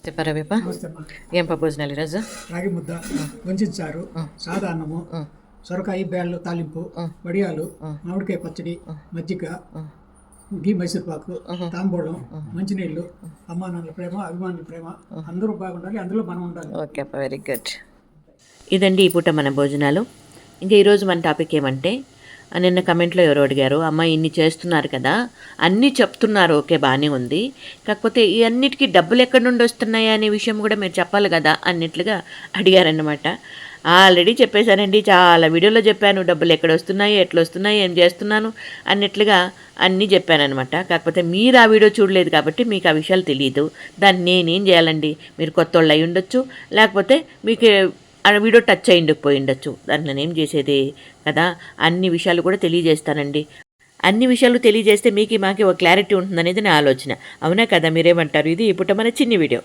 చెప్పారా వేప నమస్తే అమ్మా. ఏం భోజనాలు ఈరోజు? రాగి ముద్ద, కొంచెం చారు, సాదా అన్నము, సొరకాయ బ్యాళ్ళు తాలింపు, వడియాలు, మామిడికాయ పచ్చడి, మజ్జిగ, గీ మైసూర్పాకు, తాంబూలం, మంచినీళ్ళు, అమ్మానాన్నల ప్రేమ, అభిమానుల ప్రేమ, అందరూ బాగుండాలి, అందులో మనం ఉండాలి. ఓకే అప్ప, వెరీ గుడ్. ఇదండి ఈ పూట మన భోజనాలు. ఇంకా ఈరోజు మన టాపిక్ ఏమంటే, నిన్న కమెంట్లో ఎవరు అడిగారు, అమ్మ ఇన్ని చేస్తున్నారు కదా, అన్నీ చెప్తున్నారు, ఓకే బాగానే ఉంది, కాకపోతే ఈ అన్నిటికీ డబ్బులు ఎక్కడి నుండి వస్తున్నాయి అనే విషయం కూడా మీరు చెప్పాలి కదా అన్నట్లుగా అడిగారన్నమాట. ఆల్రెడీ చెప్పేశానండి, చాలా వీడియోలో చెప్పాను, డబ్బులు ఎక్కడ వస్తున్నాయి, ఎట్లా వస్తున్నాయి, ఏం చేస్తున్నాను అన్నట్లుగా అన్నీ చెప్పానమాట. కాకపోతే మీరు ఆ వీడియో చూడలేదు కాబట్టి మీకు ఆ విషయాలు తెలియదు. దాన్ని నేనేం చేయాలండి, మీరు కొత్త వాళ్ళు అయి ఉండొచ్చు, లేకపోతే మీకు ఆ వీడియో టచ్ అయ్యిండకపోయి ఉండొచ్చు, దాంట్లో ఏం చేసేది కదా. అన్ని విషయాలు కూడా తెలియజేస్తానండి. అన్ని విషయాలు తెలియజేస్తే మీకు మాకి ఒక క్లారిటీ ఉంటుందనేది నా ఆలోచన. అవునా కదా, మీరేమంటారు? ఇది ఇప్పుడు మన చిన్ని వీడియో.